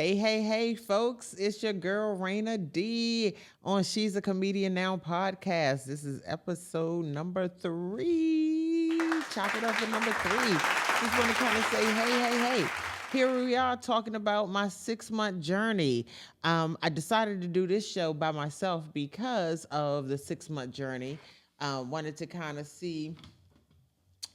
Hey, folks, it's your girl, Rayna Dee, on She's a Comedian Now podcast. This is episode number 3. Chop it up for number 3. Just want to kind of say, hey. Here we are talking about my 6-month journey. I decided to do this show by myself because of the 6-month journey. Wanted to kind of see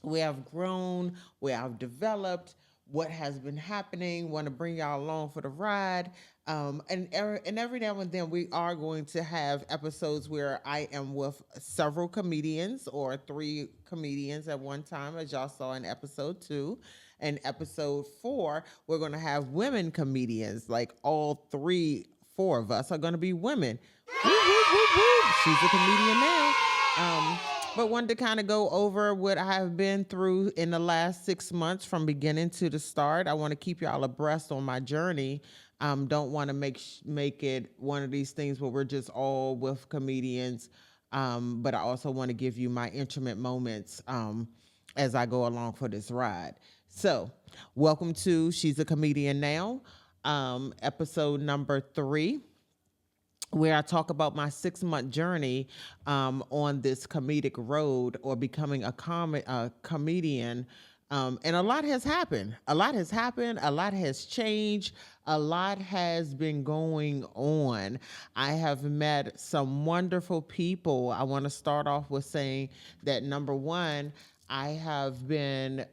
where I've grown, where I've developed, what has been happening. Want to bring y'all along for the ride. And every now and then we are going to have episodes where I am with several comedians or 3 comedians at one time, as y'all saw in episode 2. And episode 4, we're going to have women comedians, like all 4 of us are going to be women. Woo, woo, woo, woo. She's a comedian now. But wanted to kind of go over what I have been through in the last 6 months from beginning to the start. I want to keep y'all abreast on my journey. Don't want to make it one of these things where we're just all with comedians. But I also want to give you my intimate moments as I go along for this ride. So, welcome to She's a Comedian Now, episode number 3. Where I talk about my 6-month journey on this comedic road or becoming a comedian. And a lot has happened. A lot has changed. A lot has been going on. I have met some wonderful people. I want to start off with saying that, number one, I have been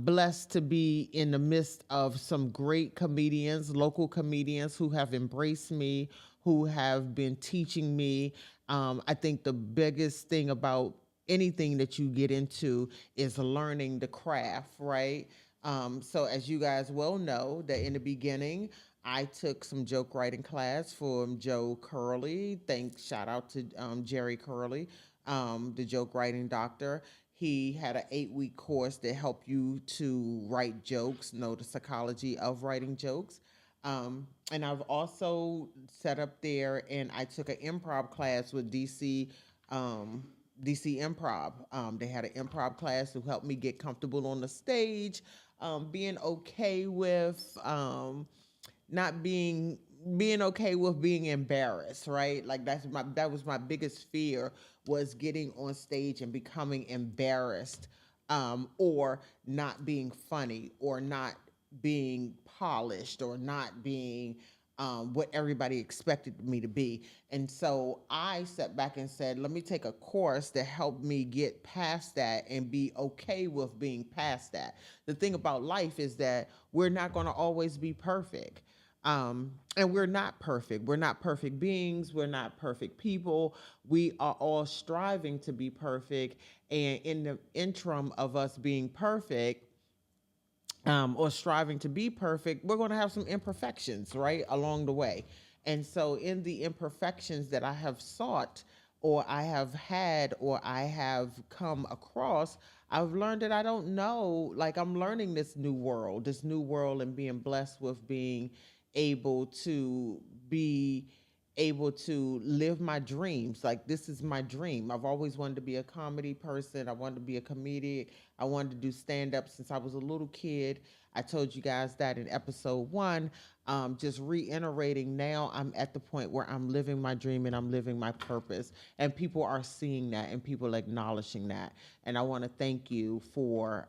blessed to be in the midst of some great comedians, local comedians who have embraced me, who have been teaching me. I think the biggest thing about anything that you get into is learning the craft, right? So as you guys well know, that in the beginning, I took some joke writing class from Joe Curley. Shout out to Jerry Curley, the joke writing doctor. He had an 8-week course that helped you to write jokes, know the psychology of writing jokes. And I've also set up there and I took an improv class with DC Improv. They had an improv class to help me get comfortable on the stage, being okay with not being okay with being embarrassed, right? Like that was my biggest fear, was getting on stage and becoming embarrassed, or not being funny, or not being polished, or not being what everybody expected me to be. And so I sat back and said, let me take a course to help me get past that and be okay with being past that. The thing about life is that we're not going to always be perfect. And we're not perfect. We're not perfect beings. We're not perfect people. We are all striving to be perfect. And in the interim of us being perfect, or striving to be perfect, we're going to have some imperfections, right, along the way. And so in the imperfections that I have sought, or I have had, or I have come across, I've learned that I don't know, like I'm learning this new world, and being blessed with being be able to live my dreams. Like, this is my dream. I've always wanted to be a comedy person. I wanted to be a comedian. I wanted to do stand-up since I was a little kid. I told you guys that in episode 1. Just reiterating, now I'm at the point where I'm living my dream and I'm living my purpose. And people are seeing that and people acknowledging that. And I want to thank you for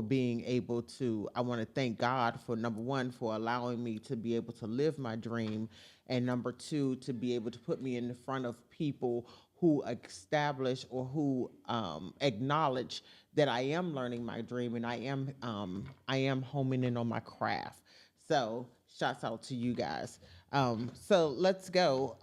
being able to, I want to thank God for, number 1, for allowing me to be able to live my dream, and number 2, to be able to put me in the front of people who establish or who acknowledge that I am learning my dream and I am homing in on my craft. So shouts out to you guys. So let's go.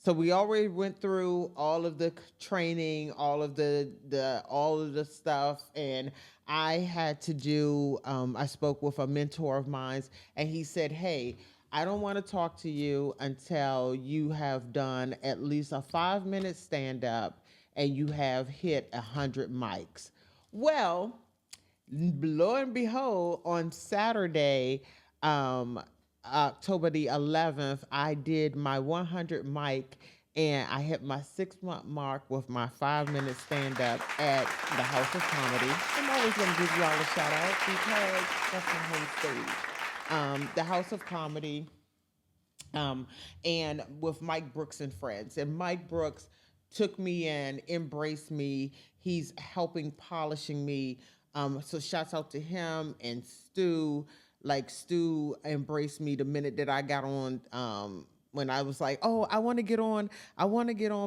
So we already went through all of the training, all of the stuff, and I had to do. I spoke with a mentor of mine, and he said, "Hey, I don't want to talk to you until you have done at least a 5-minute stand-up and you have hit 100 mics." Well, lo and behold, on Saturday, October the 11th, I did my 100 mic And I hit my 6 month mark with my 5 minute stand up at the House of Comedy. I'm always going to give you all a shout out because that's my home stage. The House of Comedy, um, and with Mike Brooks and friends. And Mike Brooks took me in, embraced me. He's helping polishing me. So shouts out to him and Stu. Like Stu embraced me the minute that I got on. When I was like, "Oh, I want to get on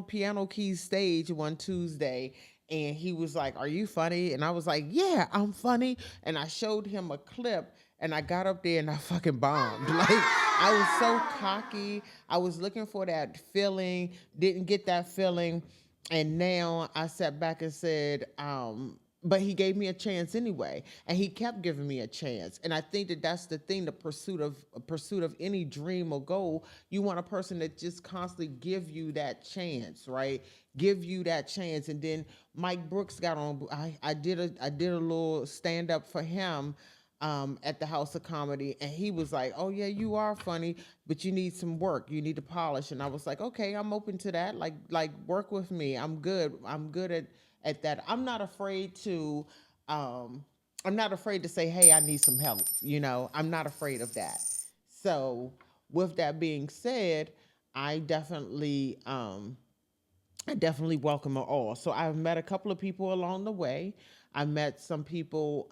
Piano Keys stage one Tuesday," and he was like, "Are you funny?" And I was like, "Yeah, I'm funny." And I showed him a clip, and I got up there and I fucking bombed. Like I was so cocky. I was looking for that feeling, didn't get that feeling, and now I sat back and said, but he gave me a chance anyway, and he kept giving me a chance. And I think that that's the thing, the pursuit of any dream or goal. You want a person that just constantly give you that chance, right? Give you that chance. And then Mike Brooks got on. I did a little stand up for him at the House of Comedy, and he was like, "Oh yeah, you are funny, but you need some work. You need to polish." And I was like, "Okay, I'm open to that. Like work with me. I'm good. I'm good at that. I'm not afraid to." I'm not afraid to say, "Hey, I need some help." I'm not afraid of that. So, with that being said, I definitely I definitely welcome it all. So I've met a couple of people along the way. I met some people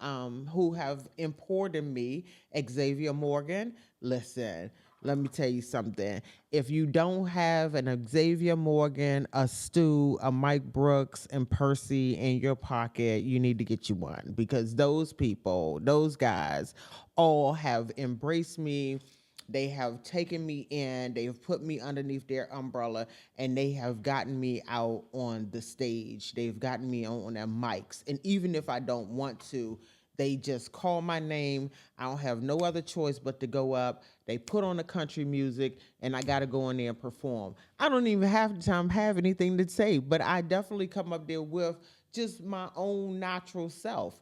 who have poured in me. Xavier Morgan, listen, let me tell you something. If you don't have an Xavier Morgan, a Stu, a Mike Brooks, and Percy in your pocket, you need to get you one, because those people, those guys, all have embraced me. They have taken me in, they have put me underneath their umbrella, and they have gotten me out on the stage. They've gotten me on their mics. And even if I don't want to, they just call my name. I don't have no other choice but to go up. They put on the country music, and I got to go in there and perform. I don't even half the time have anything to say, but I definitely come up there with just my own natural self.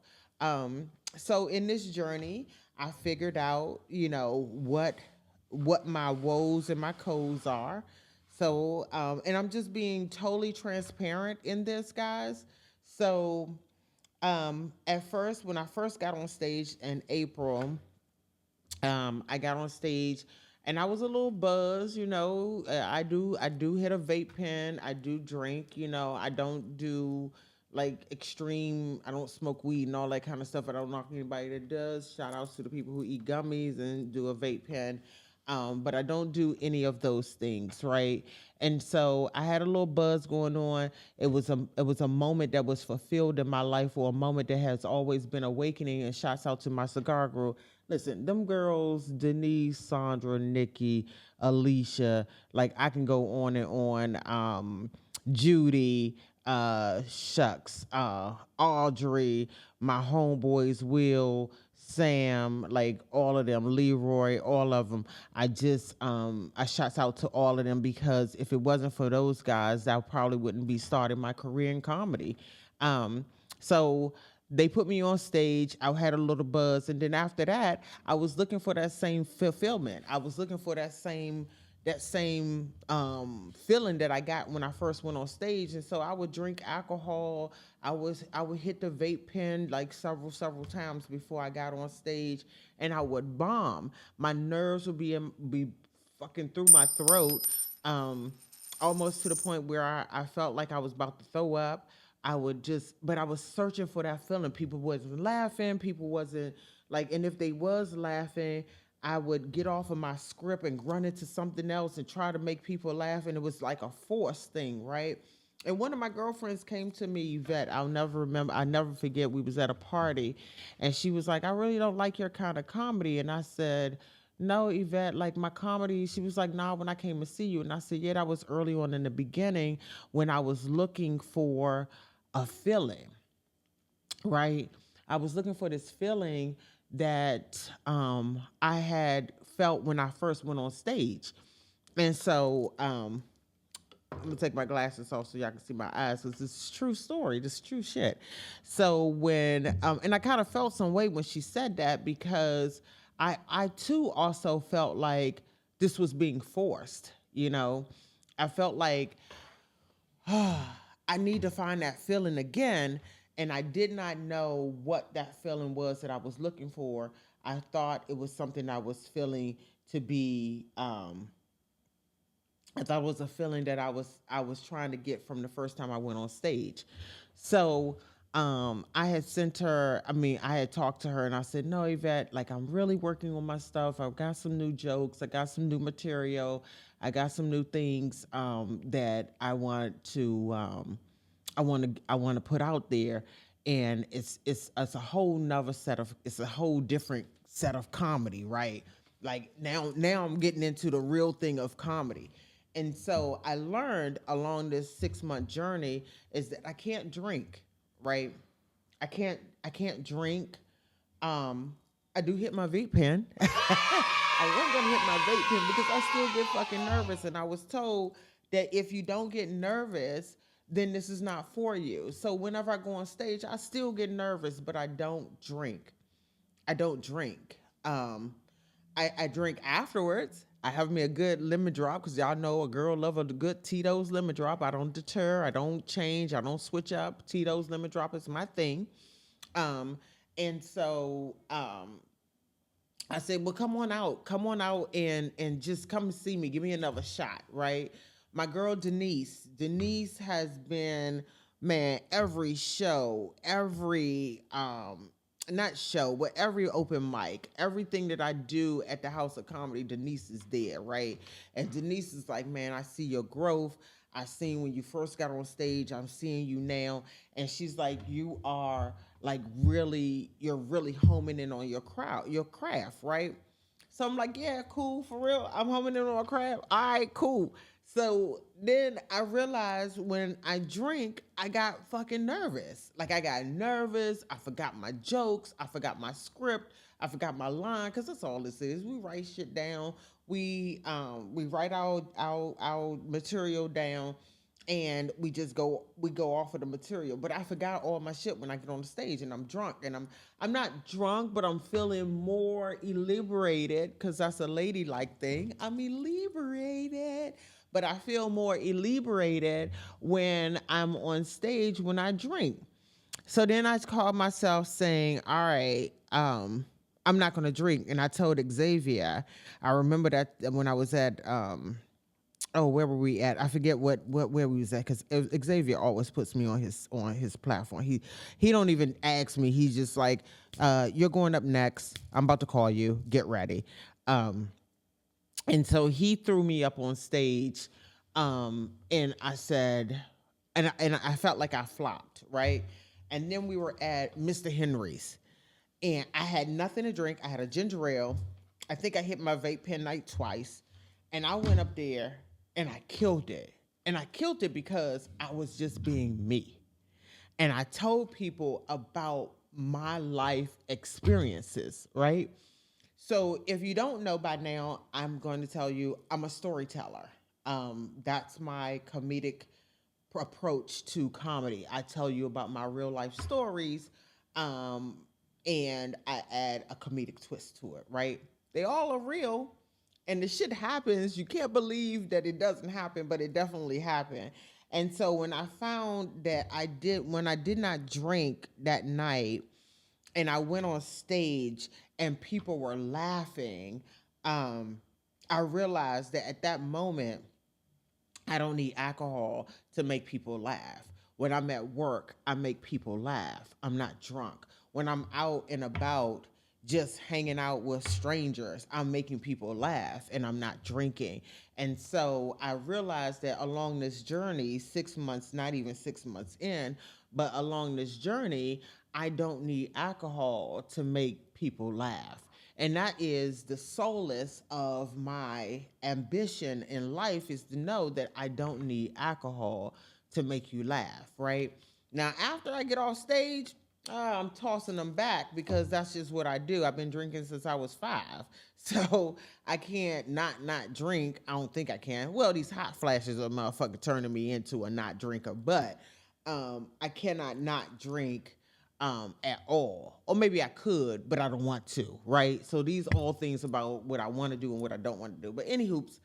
So in this journey, I figured out, what my woes and my codes are. So, and I'm just being totally transparent in this, guys. So, at first, when I first got on stage in April, I got on stage and I was a little buzzed. I do hit a vape pen. I do drink. I don't do like extreme. I don't smoke weed and all that kind of stuff. I don't knock anybody that does. Shout outs to the people who eat gummies and do a vape pen. But I don't do any of those things, right? And so I had a little buzz going on. It was a moment that was fulfilled in my life, or a moment that has always been awakening. And shouts out to my cigar girl. Listen, them girls, Denise, Sandra, Nikki, Alicia, like I can go on and on. Judy, shucks, Audrey, my homeboys, Will, Sam, like all of them, Leroy, all of them. I shouts out to all of them, because if it wasn't for those guys, I probably wouldn't be starting my career in comedy. So they put me on stage. I had a little buzz, and then after that, I was looking for that same fulfillment. I was looking for that same feeling that I got when I first went on stage. And so I would drink alcohol. I would hit the vape pen like several times before I got on stage, and I would bomb. My nerves would be fucking through my throat. Almost to the point where I felt like I was about to throw up. But I was searching for that feeling. People wasn't laughing. People wasn't like, and if they was laughing, I would get off of my script and run into something else and try to make people laugh. And it was like a forced thing, right? And one of my girlfriends came to me, Yvette. I never forget. We was at a party, and she was like, "I really don't like your kind of comedy." And I said, "No, Yvette, like my comedy." She was like, "Nah, when I came to see you." And I said, "Yeah, that was early on in the beginning when I was looking for a feeling, right? I was looking for this feeling that I had felt when I first went on stage." And so I'm gonna take my glasses off so y'all can see my eyes, because this is true story. This is true shit. So when and I kind of felt some way when she said that, because I too also felt like this was being forced, I felt like I need to find that feeling again. And I did not know what that feeling was that I was looking for. I thought it was something I was feeling to be I thought it was a feeling that I was trying to get from the first time I went on stage. So I had sent her, I had talked to her and I said, no, Yvette, like I'm really working on my stuff. I've got some new jokes, I got some new material, I got some new things that I want to put out there. And it's a whole nother set of it's a whole different set of comedy, right? Like now I'm getting into the real thing of comedy. And so I learned along this 6 month journey is that I can't drink, right? I can't drink. I do hit my vape pen. I was gonna hit my vape pen because I still get fucking nervous. And I was told that if you don't get nervous, then this is not for you. So whenever I go on stage, I still get nervous, but I don't drink. I don't drink. I drink afterwards. I have me a good lemon drop because y'all know a girl love a good Tito's lemon drop. I don't deter. I don't change. I don't switch up. Tito's lemon drop is my thing. Um, and so I said, well, come on out, and just come and see me. Give me another shot, right? My girl Denise has been, man, every show, every not show, but every open mic, everything that I do at the House of Comedy, Denise is there, right? And Denise is like, man, I see your growth. I seen when you first got on stage. I'm seeing you now. And she's like, you are like you're really homing in on your craft, right? So I'm like, yeah, cool, for real. I'm homing in on my craft. All right, cool. So then I realized when I drink, I got fucking nervous. Like I got nervous. I forgot my jokes. I forgot my script. I forgot my line because that's all this is. We write shit down. We write our material down, and we go off of the material. But I forgot all my shit when I get on the stage and I'm drunk, and I'm not drunk, but I'm feeling more elaborated because that's a ladylike thing. I'm elaborated, but I feel more elaborated when I'm on stage when I drink. So then I called myself saying, all right, I'm not going to drink. And I told Xavier, I remember that when I was at, where were we at? I forget where we was at because Xavier always puts me on his platform. He don't even ask me. He's just like, you're going up next. I'm about to call you. Get ready. And so he threw me up on stage, and I said, and I felt like I flopped, right? And then we were at Mr. Henry's, and I had nothing to drink. I had a ginger ale. I think I hit my vape pen night twice, and I went up there and I killed it. And I killed it because I was just being me. And I told people about my life experiences, right? So if you don't know by now, I'm going to tell you I'm a storyteller. That's my comedic approach to comedy. I tell you about my real life stories, um, and I add a comedic twist to it, right? They all are real, and the shit happens. You can't believe that it doesn't happen, but it definitely happened. And so when I found that when I did not drink that night, and I went on stage and people were laughing, um, I realized that at that moment, I don't need alcohol to make people laugh. When I'm at work, I make people laugh. I'm not drunk. When I'm out and about, just hanging out with strangers, I'm making people laugh and I'm not drinking. And so I realized that along this journey, 6 months, not even 6 months in, but along this journey, I don't need alcohol to make people laugh. And that is the solace of my ambition in life, is to know that I don't need alcohol to make you laugh, right? Now, after I get off stage, I'm tossing them back because that's just what I do. I've been drinking since I was 5. So I can't not drink. I don't think I can. Well, these hot flashes are motherfucker turning me into a not drinker, but I cannot not drink at all. Or maybe I could, but I don't want to, right? So these all things about what I want to do and what I don't want to do. But any hoops,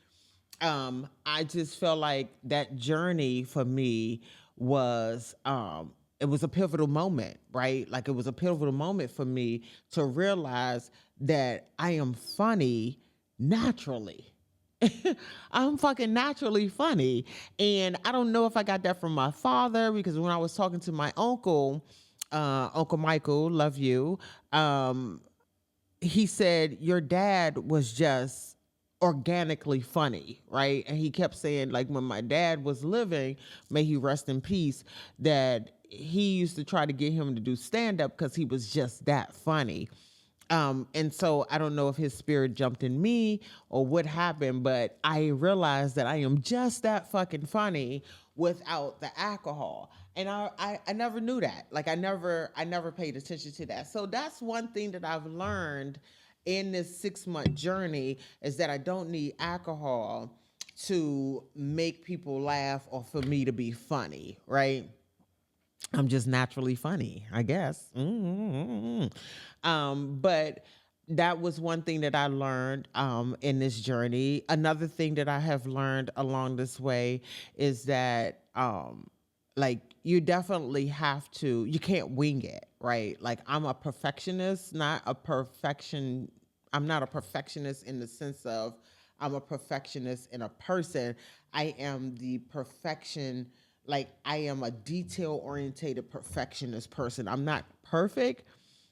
I just felt like that journey for me was it was a pivotal moment, right? Like it was a pivotal moment for me to realize that I am funny naturally. I'm fucking naturally funny. And I don't know if I got that from my father, because when I was talking to my uncle, Uncle Michael, love you, um, he said your dad was just organically funny, right? And he kept saying, like, when my dad was living, may he rest in peace, that he used to try to get him to do stand up because he was just that funny. And so I don't know if his spirit jumped in me or what happened, but I realized that I am just that fucking funny without the alcohol. And I never knew that. Like I never paid attention to that. So that's one thing that I've learned in this 6 month journey, is that I don't need alcohol to make people laugh or for me to be funny, right? I'm just naturally funny, I guess. But that was one thing that I learned in this journey. Another thing that I have learned along this way is that like you definitely have to, you can't wing it, right? Like I'm a perfectionist, not a perfection. I'm not a perfectionist in the sense of I'm a perfectionist in a person. I am the perfection, like I am a detail orientated perfectionist person. I'm not perfect,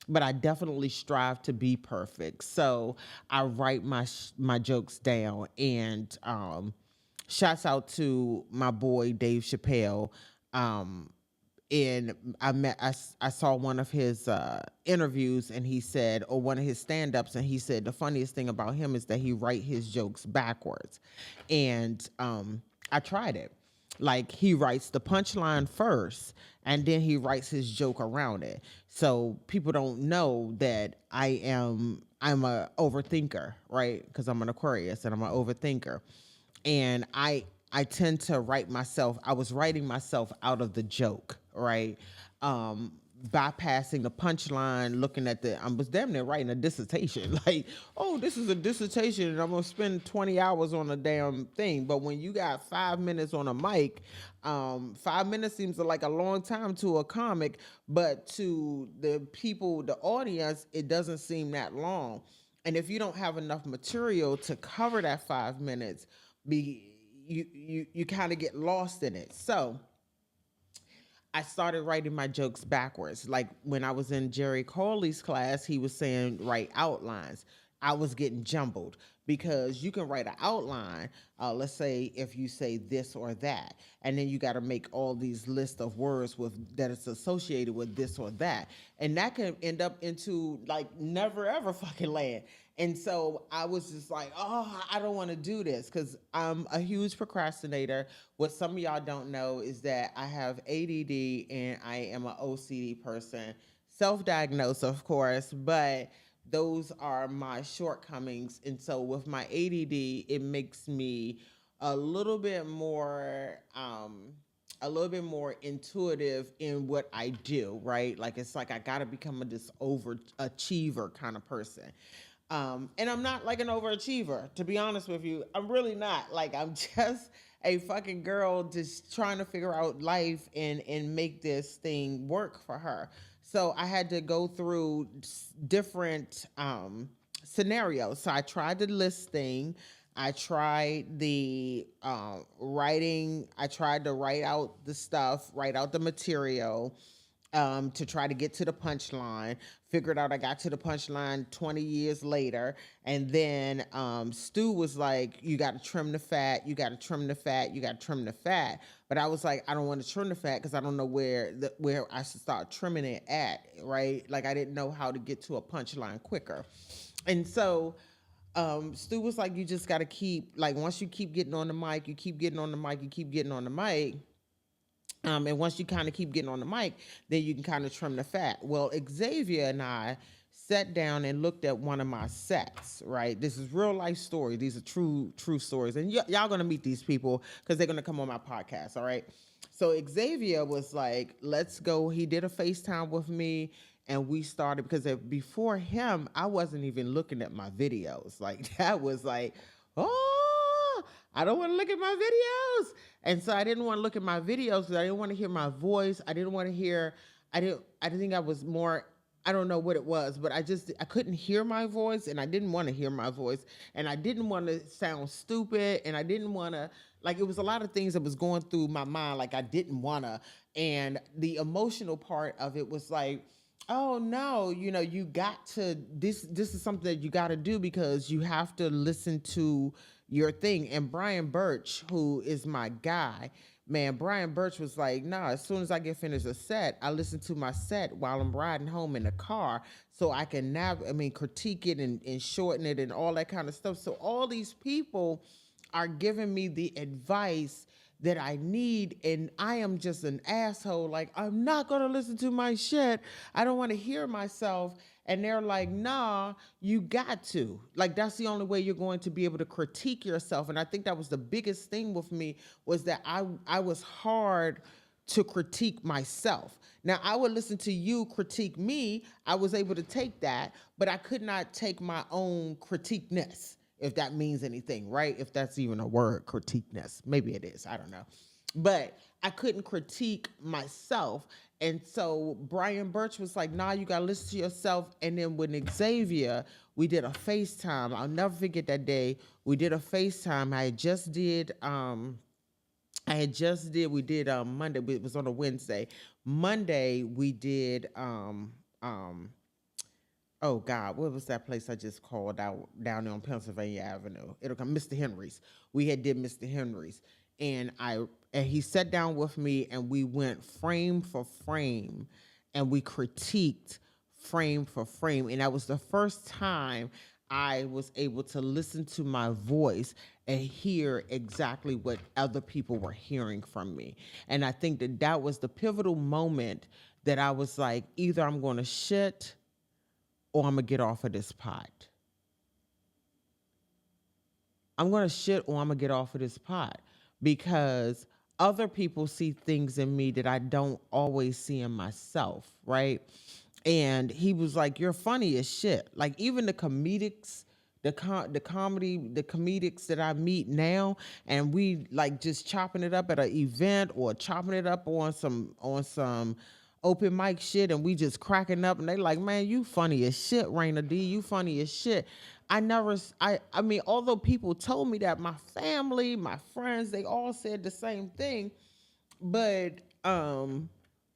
but I definitely strive to be perfect. So I write my jokes down, and shouts out to my boy Dave Chappelle. Um, and I saw one of his interviews, and he said, or one of his stand-ups, and he said the funniest thing about him is that he write his jokes backwards. And I tried it. Like he writes the punchline first, and then he writes his joke around it. So people don't know that I'm a overthinker, right? Because I'm an Aquarius and I'm an overthinker. And I tend to write myself, I was writing myself out of the joke, right? Bypassing the punchline, looking at I was damn near writing a dissertation. Like, oh, this is a dissertation and I'm gonna spend 20 hours on a damn thing. But when you got 5 minutes on a mic, 5 minutes seems like a long time to a comic, but to the people, the audience, it doesn't seem that long. And if you don't have enough material to cover that 5 minutes, you kind of get lost in it. So I started writing my jokes backwards. Like when I was in Jerry Corley's class, he was saying write outlines. I was getting jumbled because you can write an outline. Let's say if you say this or that, and then you got to make all these lists of words with that it's associated with this or that, and that can end up into like never ever fucking land. And so I was just like, oh, I don't want to do this because I'm a huge procrastinator. What some of y'all don't know is that I have ADD and I am an OCD person. Self-diagnosed, of course, but those are my shortcomings. And so with my ADD, it makes me a little bit more intuitive in what I do, right? Like it's like I gotta become this overachiever kind of person. And I'm not like an overachiever, to be honest with you. I'm really not. Like I'm just a fucking girl just trying to figure out life and make this thing work for her. So I had to go through different scenarios. So I tried the list thing. I tried the writing. I tried to write out the stuff, write out the material, to try to get to the punchline. Figured out I got to the punchline 20 years later. And then Stu was like, you got to trim the fat, you got to trim the fat, you got to trim the fat. But I was like, I don't want to trim the fat because I don't know where I should start trimming it at, right? Like I didn't know how to get to a punchline quicker. And so Stu was like, you just got to keep, like, once you keep getting on the mic, you keep getting on the mic, you keep getting on the mic. And once you kind of keep getting on the mic, then you can kind of trim the fat. Well, Xavier and I sat down and looked at one of my sets, right? This is real life story. These are true stories. And y'all going to meet these people because they're going to come on my podcast, all right? So Xavier was like, let's go. He did a FaceTime with me. And we started, because before him, I wasn't even looking at my videos. Like, that was like, oh, I don't want to look at my videos. And so I didn't want to look at my videos because I didn't want to hear my voice. I didn't want to hear, I didn't think I was more, I don't know what it was, but I couldn't hear my voice and I didn't want to hear my voice and I didn't want to sound stupid and I didn't want to, like, it was a lot of things that was going through my mind. Like I didn't want to. And the emotional part of it was like, oh no, you got to, this is something that you got to do because you have to listen to your thing. And Brian Birch, who is my guy, man, Brian Birch was like, nah, as soon as I get finished a set, I listen to my set while I'm riding home in the car so I can critique it and shorten it and all that kind of stuff. So all these people are giving me the advice that I need, and I am just an asshole. Like, I'm not going to listen to my shit. I don't want to hear myself. And they're like, nah, you got to. Like, that's the only way you're going to be able to critique yourself. And I think that was the biggest thing with me, was that I was hard to critique myself. Now, I would listen to you critique me. I was able to take that, but I could not take my own critiqueness, if that means anything, right? If that's even a word, critiqueness. Maybe it is, I don't know. But I couldn't critique myself. And so Brian Birch was like, nah, you got to listen to yourself. And then with Xavier, we did a FaceTime. I'll never forget that day. We did a FaceTime. We did Monday, it was on a Wednesday. Monday, we did, oh God, what was that place I just called out down there on Pennsylvania Avenue? It'll come, Mr. Henry's. We had did Mr. Henry's. And he sat down with me and we went frame for frame and we critiqued frame for frame. And that was the first time I was able to listen to my voice and hear exactly what other people were hearing from me. And I think that was the pivotal moment that I was like, either I'm going to shit or I'm going to get off of this pot. I'm going to shit or I'm going to get off of this pot, because other people see things in me that I don't always see in myself, right? And he was like, you're funny as shit. Like, even the comedics, the comedics that I meet now, and we like just chopping it up at an event or chopping it up on some open mic shit, and we just cracking up, and they like, man, you funny as shit, Rayna Dee, you funny as shit. I mean, although people told me that, my family, my friends, they all said the same thing, but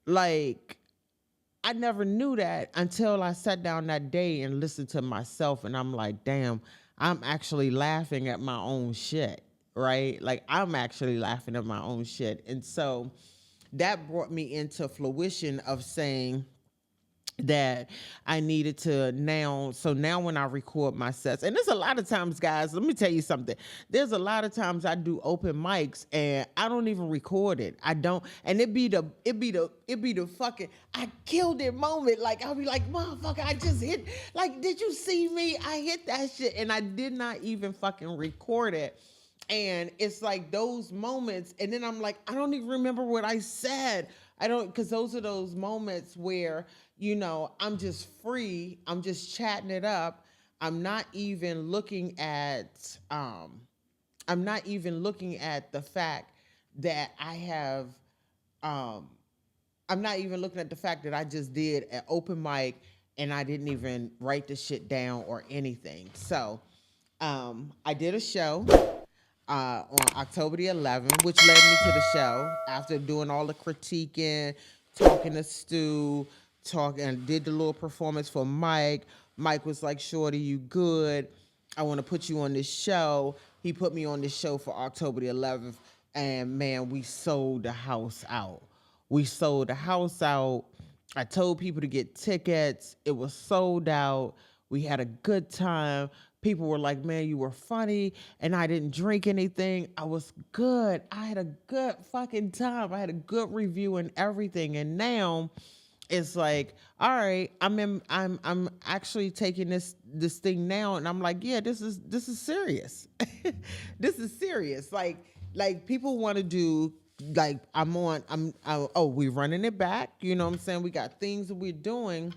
like, I never knew that until I sat down that day and listened to myself, and I'm like, damn, I'm actually laughing at my own shit, right? Like, I'm actually laughing at my own shit. And so that brought me into fruition of saying that I needed to now. So now when I record my sets, and there's a lot of times, guys, let me tell you something. There's a lot of times I do open mics and I don't even record it. I don't, and it be the fucking I killed it moment. Like, I'll be like, motherfucker, I just hit, like, did you see me? I hit that shit and I did not even fucking record it. And it's like those moments, and then I'm like, I don't even remember what I said. Because those are those moments where, I'm just free. I'm just chatting it up. I'm not even looking at the fact that I have, I'm not even looking at the fact that I just did an open mic and I didn't even write the shit down or anything. So, I did a show on October the 11th, which led me to the show after doing all the critiquing, talking to Stu, did the little performance for Mike. Mike was like, Shorty, you good? I want to put you on this show. He put me on this show for October the 11th, and man, we sold the house out. I told people to get tickets. It was sold out. We had a good time. People were like, man, you were funny, and I didn't drink anything. I was good. I had a good fucking time. I had a good review and everything. And now it's like, all right, I'm actually taking this thing now, and I'm like, yeah, this is serious. This is serious. Like people want to do, like, we're running it back. You know what I'm saying? We got things that we're doing.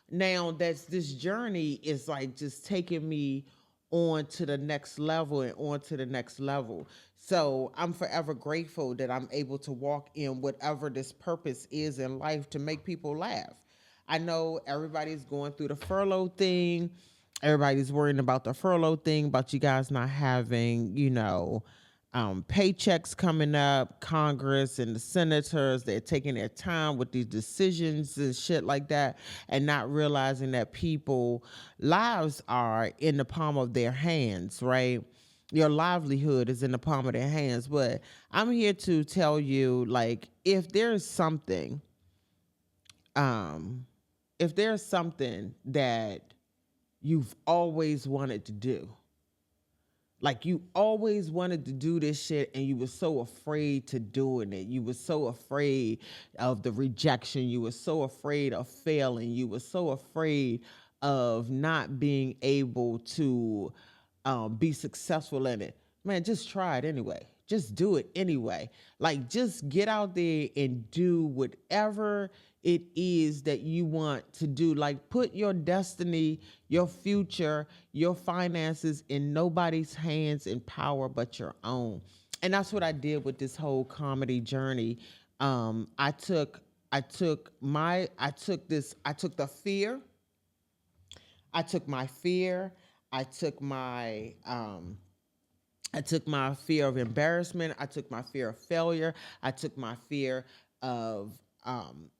Now this journey is like just taking me on to the next level and on to the next level. So I'm forever grateful that I'm able to walk in whatever this purpose is in life to make people laugh. I know everybody's going through the furlough thing. Everybody's worrying about the furlough thing, about you guys not having, paychecks coming up. Congress and the senators, they're taking their time with these decisions and shit like that, and not realizing that people lives are in the palm of their hands, right? Your livelihood is in the palm of their hands. But I'm here to tell you, like, um if there's something that you've always wanted to do, like you always wanted to do this shit and you were so afraid to doing it. You were so afraid of the rejection. You were so afraid of failing. You were so afraid of not being able to be successful in it. Man, just try it anyway. Just do it anyway. Like, just get out there and do whatever it is that you want to do. Like, put your destiny, your future, your finances in nobody's hands and power but your own. And that's what I did with this whole comedy journey. I took the fear. I took my fear. I took my I took my fear of embarrassment. I took my fear of failure. I took my fear of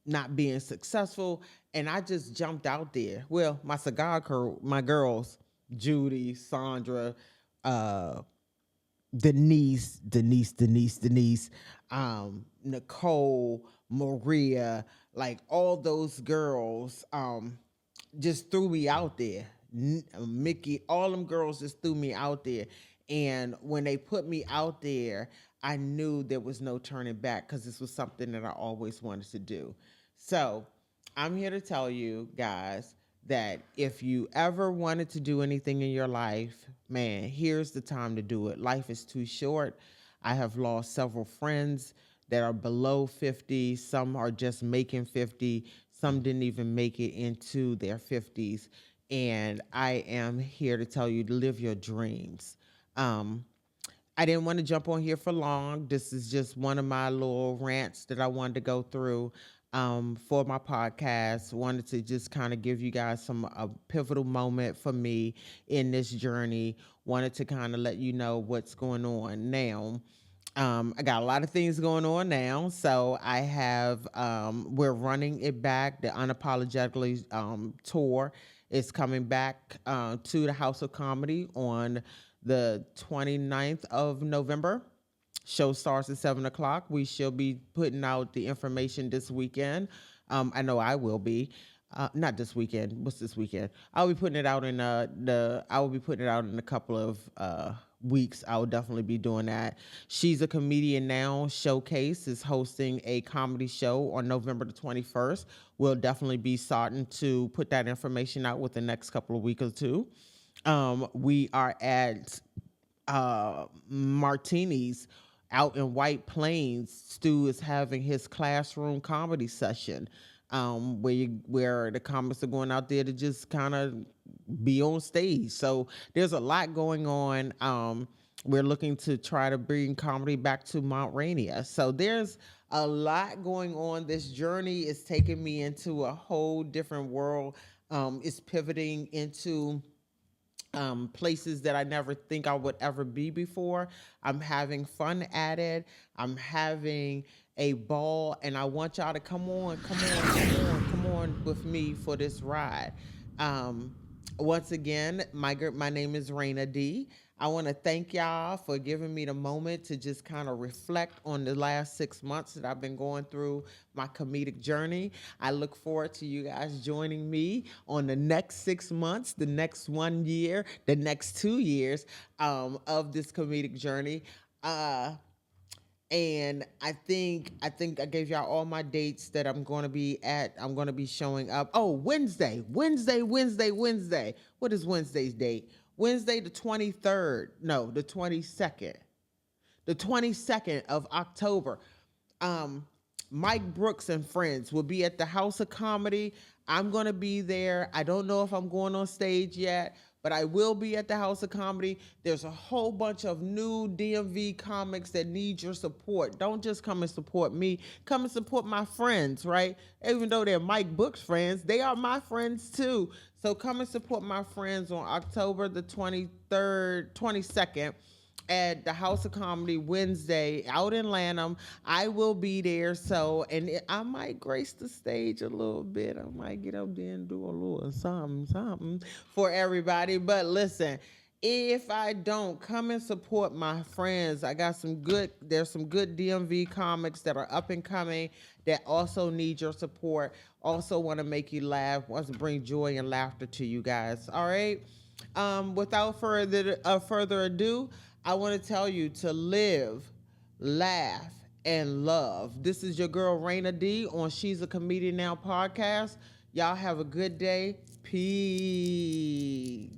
not being successful, and I just jumped out there. Well, my girls, Judy, Sandra, uh, Denise, Nicole, Maria, like all those girls, just threw me out there. Mickey, all them girls just threw me out there. And when they put me out there, I knew there was no turning back because this was something that I always wanted to do. So I'm here to tell you guys that if you ever wanted to do anything in your life, man, here's the time to do it. Life is too short. I have lost several friends that are below 50. Some are just making 50. Some didn't even make it into their 50s. And I am here to tell you to live your dreams. I didn't want to jump on here for long. This is just one of my little rants that I wanted to go through for my podcast. Wanted to just kind of give you guys a pivotal moment for me in this journey. Wanted to kind of let you know what's going on now. I got a lot of things going on now. So I have, we're running it back. The Unapologetically tour is coming back to the House of Comedy on the 29th of November. Show starts at 7 o'clock. We shall be putting out the information this weekend. I know I will be. Not this weekend. What's this weekend? I'll be putting it out in I will be putting it out in a couple of weeks. I will definitely be doing that. She's a Comedian Now Showcase is hosting a comedy show on November the 21st. We'll definitely be starting to put that information out within the next couple of weeks or two. We are at Martini's out in White Plains. Stu is having his classroom comedy session, where the comics are going out there to just kind of be on stage. So there's a lot going on. We're looking to try to bring comedy back to Mount Rainier. So there's a lot going on. This journey is taking me into a whole different world. It's pivoting into places that I never think I would ever be before. I'm having fun at it. I'm having a ball, and I want y'all to come on with me for this ride. Once again, my name is Rayna Dee. I want to thank y'all for giving me the moment to just kind of reflect on the last 6 months that I've been going through my comedic journey. I look forward to you guys joining me on the next 6 months, the next 1 year, the next 2 years of this comedic journey. And I think I gave y'all all my dates that I'm going to be at. I'm going to be showing up. Oh, Wednesday. What is Wednesday's date? Wednesday the 23rd. No, the 22nd. The 22nd of October. Mike Brooks and friends will be at the House of Comedy. I'm going to be there. I don't know if I'm going on stage yet, but I will be at the House of Comedy. There's a whole bunch of new DMV comics that need your support. Don't just come and support me. Come and support my friends, right? Even though they're Mike Book's friends, they are my friends too. So come and support my friends on October the 23rd, 22nd at the House of Comedy Wednesday out in Lanham. I will be there. So, and I might grace the stage a little bit. I might get up there and do a little something for everybody. But listen, if I don't, come and support my friends. I got there's some good DMV comics that are up and coming that also need your support. Also want to make you laugh, wants to bring joy and laughter to you guys. All right. Without further ado, I want to tell you to live, laugh, and love. This is your girl Rayna Dee on She's a Comedian Now podcast. Y'all have a good day. Peace.